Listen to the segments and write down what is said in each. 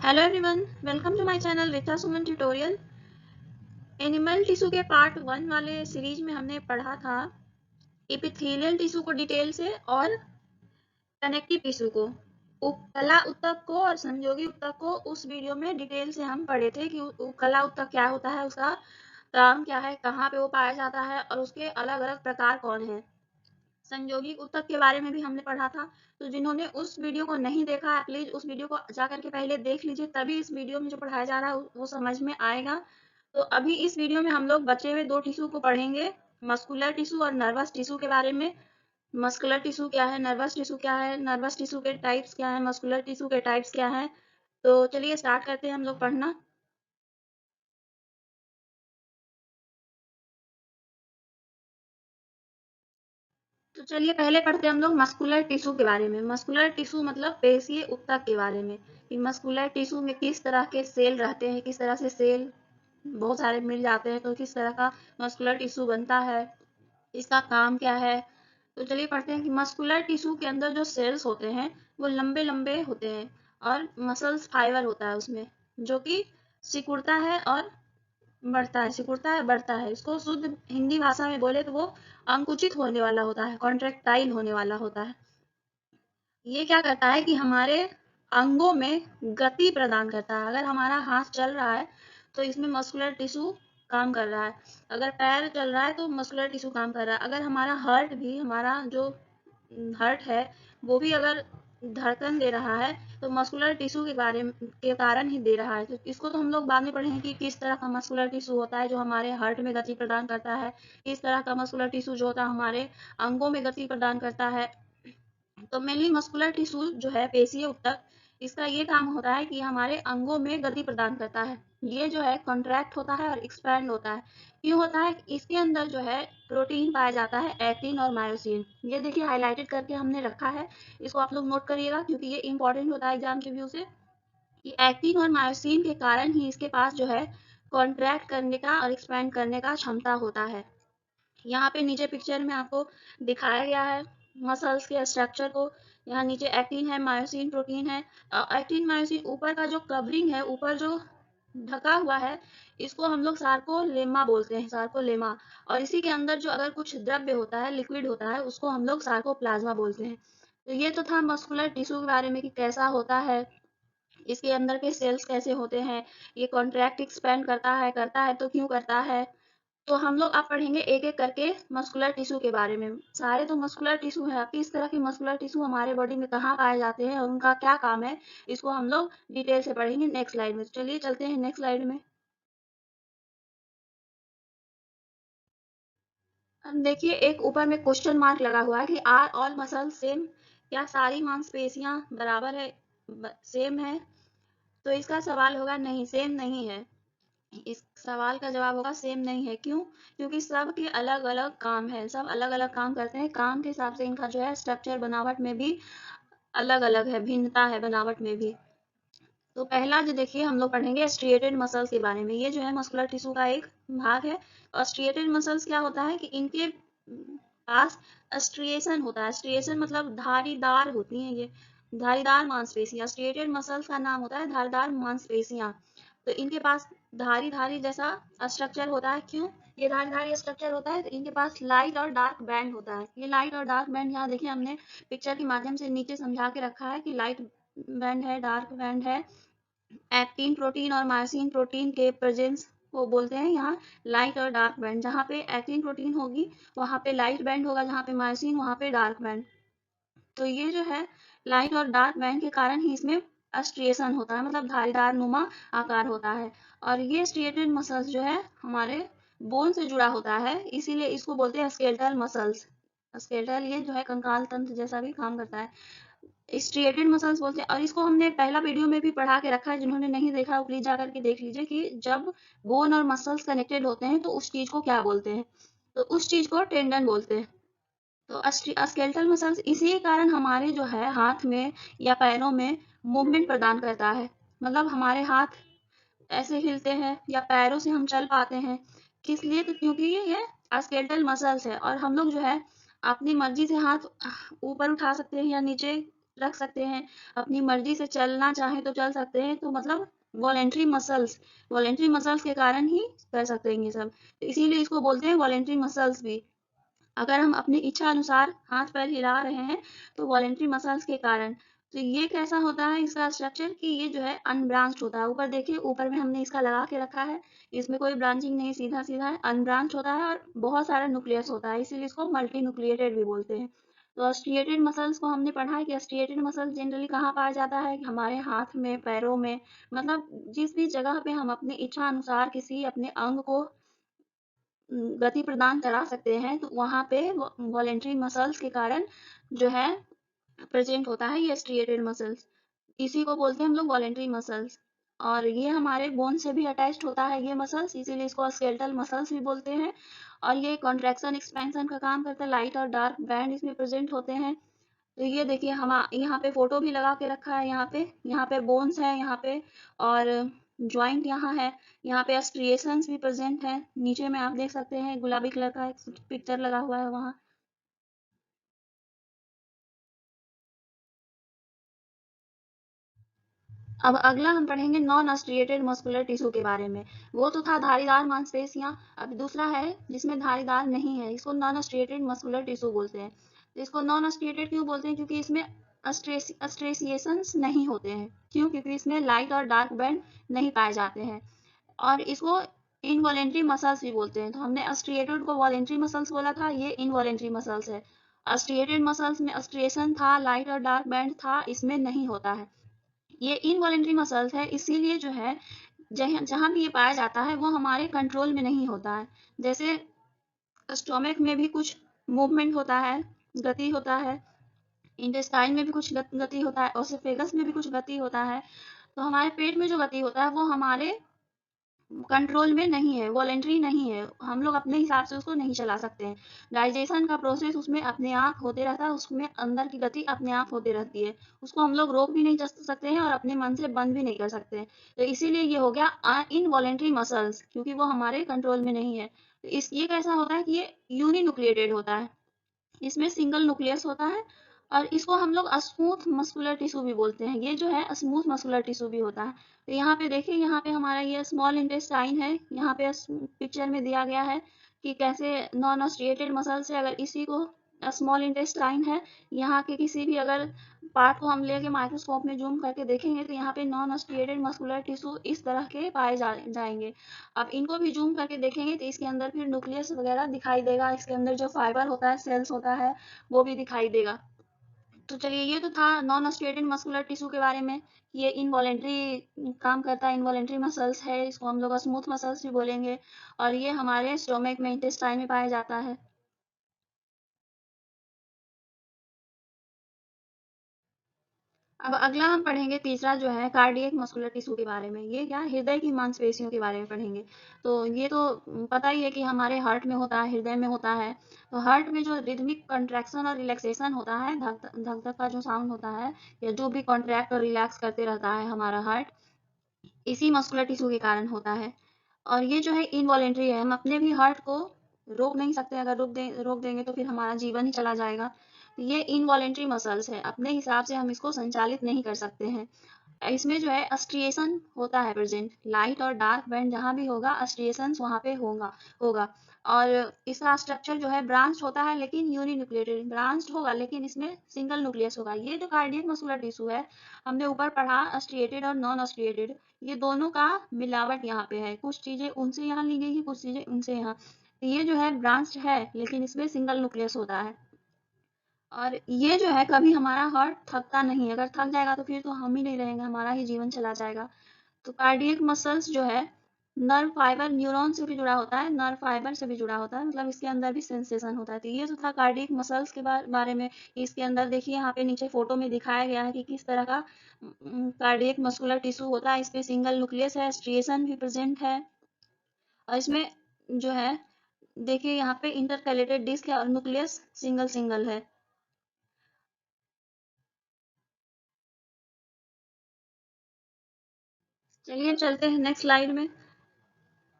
Hello everyone, welcome to my channel Richa Suman tutorial. Animal tissue के part 1 वाले series में हमने पढ़ा था एपिथेलियल टिश्यू को डिटेल से और कनेक्टिव टिश्यू को, कला ऊतक को और संयोगी ऊतक को। उस वीडियो में डिटेल से हम पढ़े थे कि कला ऊतक क्या होता है, उसका काम क्या है, कहाँ पे वो पाया जाता है और उसके अलग अलग प्रकार कौन है। संयोगिक ऊतक के बारे में भी हमने पढ़ा था। तो जिन्होंने उस वीडियो को नहीं देखा है, प्लीज उस वीडियो को जाकर के पहले देख लीजिए, तभी इस वीडियो में जो पढ़ाया जा रहा है वो समझ में आएगा। तो अभी इस वीडियो में हम लोग बचे हुए दो टिश्यू को पढ़ेंगे, मस्कुलर टिश्यू और नर्वस टिश्यू के बारे में। मस्कुलर टिश्यू क्या है, नर्वस टिश्यू क्या है, नर्वस टिश्यू के टाइप्स क्या है, मस्कुलर टिश्यू के टाइप्स क्या है। तो चलिए स्टार्ट करते हैं हम लोग पढ़ना। तो चलिए पहले पढ़ते हैं हम लोग मस्कुलर टिश्यू के बारे में। मस्कुलर टिश्यू मतलब पेशीय ऊतक के बारे में, कि मस्कुलर टिश्यू में किस तरह के सेल रहते हैं, किस तरह से सेल बहुत सारे मिल जाते हैं तो किस तरह का मस्कुलर टिश्यू बनता है, इसका काम क्या है। तो चलिए पढ़ते हैं कि मस्कुलर टिश्यू के अंदर जो सेल्स होते हैं वो लंबे लंबे होते हैं और मसल्स फाइबर होता है उसमें, जो कि सिकुड़ता है और बढ़ता है, सिकुड़ता है बढ़ता है। इसको शुद्ध हिंदी भाषा में बोले तो वो अंकुचित होने वाला होता है, कॉन्ट्रेक्टाइल होने वाला होता है। ये क्या करता है कि हमारे अंगों में गति प्रदान करता है। अगर हमारा हाथ चल रहा है तो इसमें मस्कुलर टिश्यू काम कर रहा है, अगर पैर चल रहा है तो मस्कुलर टिश्यू काम कर रहा है, अगर हमारा हार्ट भी, हमारा जो हार्ट है वो भी अगर धड़कन दे रहा है तो मस्कुलर टिश्यू के कारण ही दे रहा है। तो इसको तो हम लोग बाद में पढ़ेंगे कि किस तरह का मस्कुलर टिश्यू होता है जो हमारे हार्ट में गति प्रदान करता है, किस तरह का मस्कुलर टिश्यू जो होता है हमारे अंगों में गति प्रदान करता है। तो मेनली मस्कुलर टिश्यू जो है पेशीय ऊतक, इसका ये काम होता है कि हमारे अंगों में गति प्रदान करता है। ये जो है कॉन्ट्रैक्ट होता है और एक्सपैंड होता है। क्यों होता है? इसके अंदर जो है प्रोटीन पाया जाता है, एक्टिन और मायोसिन। ये देखिए हाईलाइटेड करके हमने रखा है, इसको आप लोग नोट करिएगा क्योंकि ये इंपॉर्टेंट होता है एग्जाम के व्यू से, कि एक्टिन और मायोसिन के कारण ही इसके पास जो है कॉन्ट्रैक्ट करने का और एक्सपैंड करने का क्षमता होता है। यहाँ पे नीचे पिक्चर में आपको दिखाया गया है मसल्स के स्ट्रक्चर को। यहाँ नीचे एक्टिन है, मायोसिन प्रोटीन है। एक्टिन मायोसिन ऊपर का जो कवरिंग है, ऊपर जो ढका हुआ है, इसको हम लोग सार्कोलेमा बोलते हैं, सार्कोलेमा। और इसी के अंदर जो अगर कुछ द्रव्य होता है, लिक्विड होता है, उसको हम लोग सार्कोप्लाज्मा बोलते हैं। तो ये तो था मस्कुलर टिश्यू के बारे में कि कैसा होता है, इसके अंदर के सेल्स कैसे होते हैं, ये कॉन्ट्रैक्ट एक्सपेंड करता है तो क्यों करता है। तो हम लोग अब पढ़ेंगे एक एक करके मस्कुलर टिश्यू के बारे में। सारे तो मस्कुलर टिश्यू है, किस तरह के मस्कुलर टिश्यू हमारे बॉडी में कहाँ पाए जाते हैं और उनका क्या काम है, इसको हम लोग डिटेल से पढ़ेंगे नेक्स्ट स्लाइड में। चलिए चलते हैं नेक्स्ट स्लाइड में। अब देखिए एक ऊपर में क्वेश्चन मार्क लगा हुआ है कि आर ऑल मसल सेम, क्या सारी मांसपेशियां बराबर है, सेम है। तो इसका सवाल होगा नहीं, सेम नहीं है। इस सवाल का जवाब होगा सेम नहीं है। क्यों? क्योंकि सब के अलग अलग काम है, सब अलग अलग काम करते हैं, काम के हिसाब से इनका जो है स्ट्रक्चर बनावट में भी अलग अलग है, भिन्नता है बनावट में भी। तो पहला जो देखिए हम लोग पढ़ेंगे स्ट्रिएटेड मसल्स के बारे में। ये जो है मस्कुलर टिश्यू का एक भाग है। और स्ट्रिएटेड मसल्स क्या होता है कि इनके पास स्ट्रिएशन होता है। स्ट्रिएशन मतलब धारीदार होती हैं ये, धारीदार मांसपेशियां। स्ट्रिएटेड मसल्स का नाम होता है धारीदार मांसपेशियां। तो इनके पास धारी धारी जैसा स्ट्रक्चर होता है। क्यों ये धारी धारी स्ट्रक्चर होता है? तो इनके पास लाइट और डार्क बैंड होता है। ये लाइट और डार्क बैंड यहाँ देखिए हमने पिक्चर के माध्यम से नीचे समझा के रखा है कि लाइट बैंड है, डार्क बैंड है। एक्टिन प्रोटीन और मायोसिन प्रोटीन के प्रेजेंस को बोलते हैं यहाँ लाइट और डार्क बैंड। जहाँ पे एक्टिन प्रोटीन होगी वहाँ पे लाइट बैंड होगा, जहाँ पे मायोसिन वहाँ पे डार्क बैंड। तो ये जो है लाइट और डार्क बैंड के कारण ही इसमें स्ट्रिएशन होता है, मतलब धारीदार नुमा आकार होता है। और ये स्ट्रिएटेड मसल्स जो है हमारे बोन से जुड़ा होता है, इसीलिए इसको बोलते हैं स्केलेटल मसल्स। स्केलेटल ये जो है कंकाल तंत्र जैसा भी काम करता है, स्ट्रिएटेड मसल्स बोलते हैं। और इसको हमने पहला वीडियो में भी पढ़ा के रखा है, जिन्होंने नहीं देखा वो प्लीज जाकर के देख लीजिए कि जब बोन और मसल्स कनेक्टेड होते हैं तो उस चीज को क्या बोलते हैं। तो उस चीज को टेंडन बोलते हैं। तो स्केलेटल मसल्स इसी के कारण हमारे जो है हाथ में या पैरों में मूवमेंट प्रदान करता है। मतलब हमारे हाथ ऐसे हिलते हैं या पैरों से हम चल पाते हैं, किस लिए? तो क्योंकि ये स्केलेटल मसल्स है। और हम लोग जो है अपनी मर्जी से हाथ ऊपर उठा सकते हैं या नीचे रख सकते हैं, अपनी मर्जी से चलना चाहे तो चल सकते हैं, तो मतलब वॉलेंट्री मसल्स के कारण ही कर सकते हैं ये सब, तो इसीलिए इसको बोलते हैं वॉलेंट्री मसल्स भी। अगर हम अपनी इच्छा अनुसार हाथ पैर हिला रहे हैं तो वॉलेंट्री मसल्स के कारण। तो ये कैसा होता है इसका स्ट्रक्चर कि ये जो है अनब्रांच्ड होता है। ऊपर देखिए, ऊपर में हमने इसका लगा के रखा है, इसमें कोई ब्रांचिंग नहीं, सीधा सीधा है, अनब्रांच होता है और बहुत सारा न्यूक्लियस होता है, इसीलिए इसको मल्टी न्यूक्लिएटेड भी बोलते हैं। तो स्ट्रिएटेड मसल्स को हमने पढ़ा है कि स्ट्रिएटेड मसल्स जनरली कहाँ पाया जाता है, हमारे हाथ में, पैरों में, मतलब जिस भी जगह पे हम अपनी इच्छा अनुसार किसी अपने अंग को गति प्रदान करा सकते हैं, तो वहाँ पे वॉलेंट्री मसल्स के कारण जो है प्रेजेंट होता है ये स्ट्रिएटेड मसल्स। इसी को बोलते हैं हम लोग वॉलेंट्री मसल्स। और ये हमारे बोन से भी अटैच्ड होता है ये मसल्स, इसीलिए इसको स्केलेटल मसल्स भी बोलते हैं। और ये कॉन्ट्रैक्शन एक्सपेंशन का काम करता है, लाइट और डार्क बैंड इसमें प्रेजेंट होते हैं। तो ये देखिए, हम यहाँ पे फोटो भी लगा के रखा है, यहाँ पे बोन्स है यहाँ पे, और ज्वाइंट यहाँ पे स्ट्रिएशंस भी प्रेजेंट है। नीचे में आप देख सकते हैं गुलाबी कलर का एक पिक्चर लगा हुआ है वहाँ। अब अगला हम पढ़ेंगे नॉन स्ट्रिएटेड मस्कुलर टिश्यू के बारे में। वो तो था धारीदार मांसपेशियां, अब दूसरा है जिसमें धारीदार नहीं है, इसको नॉन स्ट्रिएटेड मस्कुलर टिश्यू बोलते हैं। तो इसको नॉन स्ट्रिएटेड क्यों बोलते हैं, क्योंकि इसमें अस्ट्रेसिएशंस नहीं होते हैं। क्यों? क्योंकि इसमें लाइट और डार्क बैंड नहीं पाए जाते हैं। और इसको इनवॉलेंट्री मसल्स भी बोलते हैं। तो हमने अस्ट्रिएटेड को वॉलेंट्री मसल्स बोला था, ये इनवॉलेंट्री मसल्स है। अस्ट्रिएटेड मसल्स में अस्ट्रिएशन था, लाइट और डार्क बैंड था, इसमें नहीं होता है। ये इनवॉलेंट्री मसल्स है, इसीलिए जो है जहाँ भी ये पाया जाता है वो हमारे कंट्रोल में नहीं होता है। जैसे स्टोमक में भी कुछ मूवमेंट होता है, गति होता है, इंटेस्टाइन में भी कुछ गति होता है, ओसोफेगस में भी कुछ गति होता है। तो हमारे पेट में जो गति होता है वो हमारे कंट्रोल में नहीं है, वॉलेंट्री नहीं है, हम लोग अपने हिसाब से उसको नहीं चला सकते हैं। डाइजेशन का प्रोसेस उसमें अपने आप होते रहता है, उसमें अंदर की गति अपने आप होती रहती है, उसको हम लोग रोक भी नहीं सकते हैं और अपने मन से बंद भी नहीं कर सकते हैं। तो इसीलिए ये हो गया इनवॉलेंट्री मसल्स, क्योंकि वो हमारे कंट्रोल में नहीं है। तो ये कैसा होता है कि ये यूनिन्यूक्लिएटेड होता है, इसमें सिंगल न्यूक्लियस होता है, और इसको हम लोग स्मूथ मस्कुलर टिश्यू भी बोलते हैं। ये जो है स्मूथ मस्कुलर टिश्यू भी होता है। तो यहाँ पे देखिए, यहाँ पे हमारा ये स्मॉल इंटेस्टाइन है, यहाँ पे पिक्चर में दिया गया है कि कैसे नॉन स्ट्रिएटेड मसल से, अगर इसी को स्मॉल इंटेस्टाइन है, यहाँ के किसी भी अगर पार्ट को हम लेके माइक्रोस्कोप में जूम करके देखेंगे तो यहाँ पे नॉन स्ट्रिएटेड मस्कुलर टिश्यू इस तरह के पाए जाएंगे। अब इनको भी जूम करके देखेंगे तो इसके अंदर फिर न्यूक्लियस वगैरह दिखाई देगा, इसके अंदर जो फाइबर होता है, सेल्स होता है, वो भी दिखाई देगा। तो चलिए, ये तो था नॉन स्ट्रिएटेड मस्कुलर टिश्यू के बारे में। ये इनवॉलेंट्री काम करता है, इनवॉलेंट्री मसल्स है, इसको हम लोग स्मूथ मसल्स भी बोलेंगे, और ये हमारे स्टोमक में, इंटेस्टाइन में पाया जाता है। अब अगला हम पढ़ेंगे तीसरा जो है कार्डियक मस्कुलर टिश्यू के बारे में। ये क्या, हृदय की मांसपेशियों के बारे में पढ़ेंगे। तो ये तो पता ही है कि हमारे हार्ट में होता है, हृदय में होता है। तो हार्ट में जो रिदमिक कंट्रैक्शन और रिलैक्सेशन होता है, धक धक धक का जो साउंड होता है, या जो भी कॉन्ट्रैक्ट और रिलैक्स करते रहता है हमारा हार्ट, इसी मस्कुलर टिश्यू के कारण होता है। और ये जो है इनवॉलेंट्री है, हम अपने भी हार्ट को रोक नहीं सकते, अगर रोक देंगे तो फिर हमारा जीवन ही चला जाएगा। ये इनवॉलेंट्री मसल्स है, अपने हिसाब से हम इसको संचालित नहीं कर सकते हैं। इसमें जो है अस्ट्रिएशन होता है प्रेजेंट, लाइट और डार्क बैंड जहाँ भी होगा अस्ट्रिएशन वहाँ पे होगा। और इसका स्ट्रक्चर जो है ब्रांच होता है, लेकिन यूनिन्यूक्लिएटेड ब्रांच होगा, लेकिन इसमें सिंगल न्यूक्लियस होगा। ये जो कार्डियक मस्कुलर टिश्यू है, हमने ऊपर पढ़ा अस्ट्रिएटेड और नॉन अस्ट्रिएटेड, ये दोनों का मिलावट यहाँ पे है, कुछ चीजें उनसे यहाँ ली गई है, कुछ चीजें उनसे यहाँ। ये जो है ब्रांच है, लेकिन इसमें सिंगल न्यूक्लियस होता है। और ये जो है कभी हमारा हार्ट थकता नहीं है, अगर थक जाएगा तो फिर तो हम ही नहीं रहेंगे, हमारा ही जीवन चला जाएगा। तो कार्डियक मसल्स जो है नर्व फाइबर, न्यूरॉन से भी जुड़ा होता है, नर्व फाइबर से भी जुड़ा होता है, मतलब इसके अंदर भी सेंसेशन होता है। तो ये जो था कार्डियक मसल्स के बारे में। इसके अंदर देखिए, यहाँ पे नीचे फोटो में दिखाया गया है कि किस तरह का कार्डियक मस्कुलर टिश्यू होता है। इसमें सिंगल न्यूक्लियस है, स्ट्रिएशन भी प्रेजेंट है, और इसमें जो है देखिए, यहाँ पे इंटरकैलेटेड डिस्क है और न्यूक्लियस सिंगल सिंगल है। चलिए चलते हैं नेक्स्ट स्लाइड में।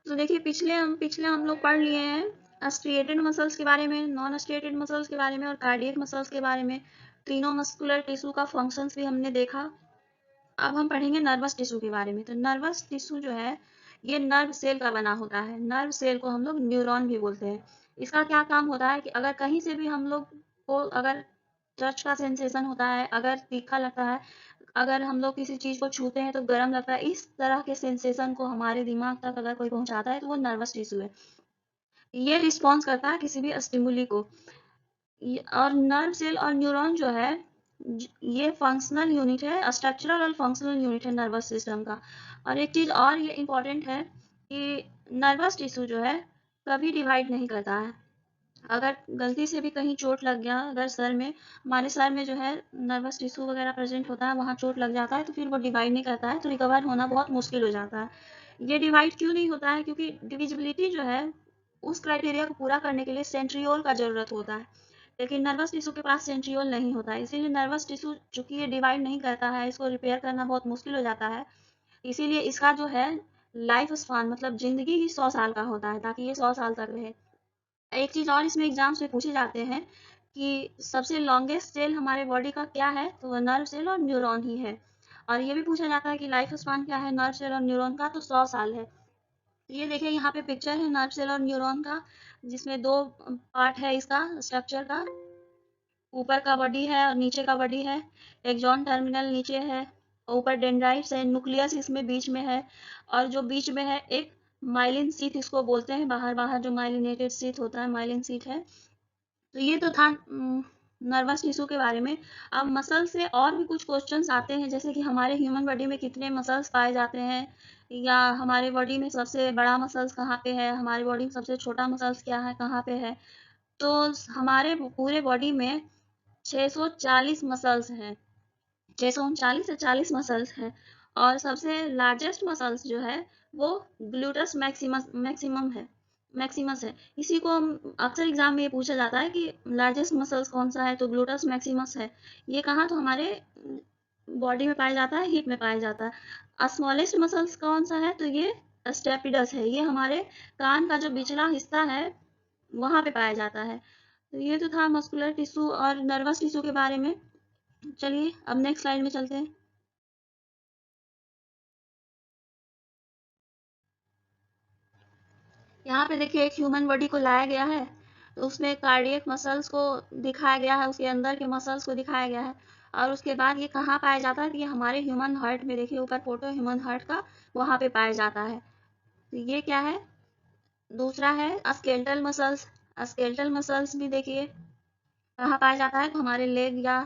तो देखिए, पिछले हम लोग पढ़ लिए हैं स्ट्रिएटेड मसल्स के बारे में, नॉन स्ट्रिएटेड मसल्स के बारे में और कार्डियक मसल्स के बारे में। तीनों मस्कुलर टिश्यू का फंक्शंस भी हमने देखा। अब हम पढ़ेंगे नर्वस टिश्यू के बारे में। तो नर्वस टिश्यू जो है ये नर्व सेल का बना होता है। नर्व सेल को हम लोग न्यूरॉन भी बोलते हैं। इसका क्या काम होता है कि अगर कहीं से भी हम लोग को अगर टच का सेंसेशन होता है, अगर तीखा लगता है, अगर हम लोग किसी चीज को छूते हैं तो गर्म लगता है, इस तरह के सेंसेशन को हमारे दिमाग तक अगर कोई पहुंचाता है तो वो नर्वस टिश्यू है। ये रिस्पॉन्स करता है किसी भी स्टिमुली को। और नर्व सेल और न्यूरॉन जो है ये फंक्शनल यूनिट है, स्ट्रक्चरल और फंक्शनल यूनिट है नर्वस सिस्टम का। और एक चीज और ये इम्पोर्टेंट है कि नर्वस टिश्यू जो है कभी डिवाइड नहीं करता है। अगर गलती से भी कहीं चोट लग गया, अगर सर में, हमारे सर में जो है नर्वस टिश्यू वगैरह प्रेजेंट होता है, वहाँ चोट लग जाता है तो फिर वो डिवाइड नहीं करता है, तो रिकवर होना बहुत मुश्किल हो जाता है। ये डिवाइड क्यों नहीं होता है? क्योंकि डिविजिबिलिटी जो है उस क्राइटेरिया को पूरा करने के लिए सेंट्रियोल का जरूरत होता है, लेकिन नर्वस टिश्यू के पास सेंट्रियोल नहीं होता है। इसीलिए नर्वस टिश्यू चूंकि ये डिवाइड नहीं करता है, इसको रिपेयर करना बहुत मुश्किल हो जाता है। इसीलिए इसका जो है लाइफ स्पान मतलब जिंदगी ही 100 साल का होता है, ताकि ये 100 साल तक रहे। एक चीज और इसमें एग्जाम्स में पूछे जाते हैं कि सबसे लॉन्गेस्ट सेल हमारे बॉडी का क्या है, तो वह नर्व सेल और न्यूरॉन ही है। और ये भी पूछा जाता है कि लाइफ स्पान क्या है नर्व सेल और न्यूरॉन का, तो 100 साल है। तो ये देखिए यहाँ पे पिक्चर है नर्व सेल और न्यूरॉन का, जिसमें दो पार्ट है इसका स्ट्रक्चर का। ऊपर का बॉडी है और नीचे का बॉडी है। एक्सॉन टर्मिनल नीचे है, ऊपर डेंड्राइट्स है, न्यूक्लियस इसमें बीच में है, और जो बीच में है एक माइलिन सीट इसको बोलते हैं, बाहर बाहर जो माइलिनेटेड सीट होता है माइलिन सीट है। तो ये तो था नर्वस टिश्यू के बारे में। अब मसल से और भी कुछ क्वेश्चंस आते हैं, जैसे कि हमारे ह्यूमन बॉडी में कितने मसल्स पाए जाते हैं, या हमारे बॉडी में सबसे बड़ा मसल्स कहाँ पे है, हमारी बॉडी में सबसे छोटा मसल्स क्या है, कहाँ पे है। तो हमारे पूरे बॉडी में 640 मसल्स हैं, 639 या 40 मसल्स हैं। और सबसे लार्जेस्ट मसल्स जो है वो ग्लूटस मैक्सिमम है, मैक्सिमस है। इसी को हम अक्सर एग्जाम में ये पूछा जाता है कि लार्जेस्ट मसल्स कौन सा है, तो ग्लूटस मैक्सिमस है। ये कहाँ, तो हमारे बॉडी में पाया जाता है, हिप में पाया जाता है। स्मॉलेस्ट मसल्स कौन सा है, तो ये स्टेपिडस है, ये हमारे कान का जो पिछला हिस्सा है वहां पे पाया जाता है। तो ये तो था मस्कुलर टिश्यू और नर्वस टिश्यू के बारे में। चलिए अब नेक्स्ट स्लाइड में चलते हैं। यहाँ पे देखिए एक ह्यूमन बॉडी को लाया गया है, तो उसमें कार्डियक मसल्स को दिखाया गया है, उसके अंदर के मसल्स को दिखाया गया है। और उसके बाद ये कहाँ पाया जाता है, तो ये हमारे ह्यूमन हार्ट में, देखिए ऊपर फोटो ह्यूमन हार्ट का, वहाँ पे पाया जाता है। तो ये क्या है, दूसरा है स्केलेटल मसल्स। स्केलेटल मसल्स भी देखिए कहाँ पाया जाता है, तो हमारे लेग या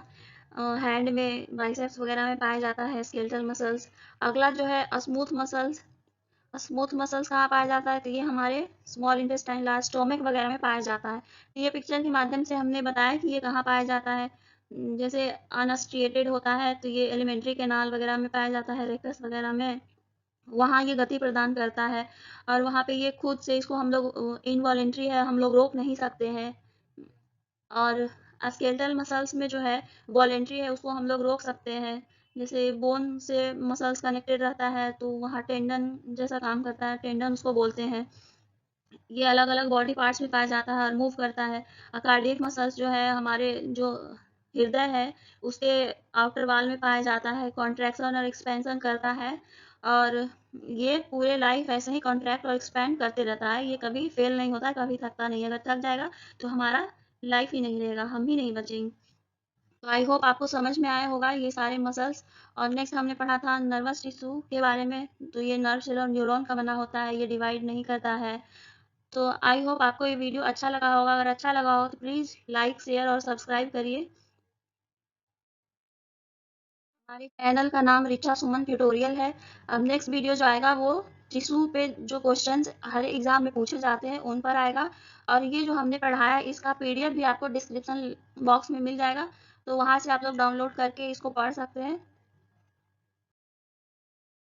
हैंड में, बाइसेप्स वगैरह में पाया जाता है स्केलेटल मसल्स। अगला जो है स्मूथ मसल्स। स्मूथ मसल्स कहाँ पाया जाता है, तो ये हमारे स्मॉल इंटेस्टाइन, लार्ज स्टोमक वगैरह में पाया जाता है। तो ये पिक्चर के माध्यम से हमने बताया कि ये कहाँ पाया जाता है। जैसे अनस्ट्रिएटेड होता है तो ये एलिमेंट्री कैनाल वगैरह में पाया जाता है, रेक्टस वगैरह में, वहाँ ये गति प्रदान करता है। और वहाँ पे ये खुद से, इसको हम लोग इनवॉलेंट्री है, हम लोग रोक नहीं सकते हैं। और स्केलेटल मसल्स में जो है वॉलेंट्री है, उसको हम लोग रोक सकते हैं। जैसे बोन से मसल्स कनेक्टेड रहता है तो वहाँ टेंडन जैसा काम करता है, टेंडन उसको बोलते हैं। ये अलग अलग बॉडी पार्ट्स में पाया जाता है और मूव करता है। कार्डियक मसल्स जो है हमारे जो हृदय है उसके आउटर वाल में पाया जाता है, कॉन्ट्रैक्शन और एक्सपेंशन करता है। और ये पूरे लाइफ ऐसे ही कॉन्ट्रैक्ट और एक्सपैंड करते रहता है, ये कभी फेल नहीं होता है, कभी थकता नहीं है। अगर थक जाएगा तो हमारा लाइफ ही नहीं रहेगा, हम ही नहीं बचेंगे। तो आई होप आपको समझ में आया होगा ये सारे मसल्स। और नेक्स्ट हमने पढ़ा था नर्वस टिश्यू के बारे में। तो ये नर्व सेल और न्यूरॉन का बना होता है, ये डिवाइड नहीं करता है। तो आई होप आपको ये वीडियो अच्छा लगा होगा। अगर अच्छा लगा हो तो प्लीज़ लाइक, शेयर और सब्सक्राइब करिए। हमारे चैनल का नाम रिचा सुमन ट्यूटोरियल है। अब नेक्स्ट वीडियो जो आएगा वो टिश्यू पे जो क्वेश्चंस हर एग्जाम में पूछे जाते हैं उन पर आएगा। और ये जो हमने पढ़ाया है इसका पीडीएफ भी आपको डिस्क्रिप्शन बॉक्स में मिल जाएगा, तो वहाँ से आप लोग डाउनलोड करके इसको पढ़ सकते हैं।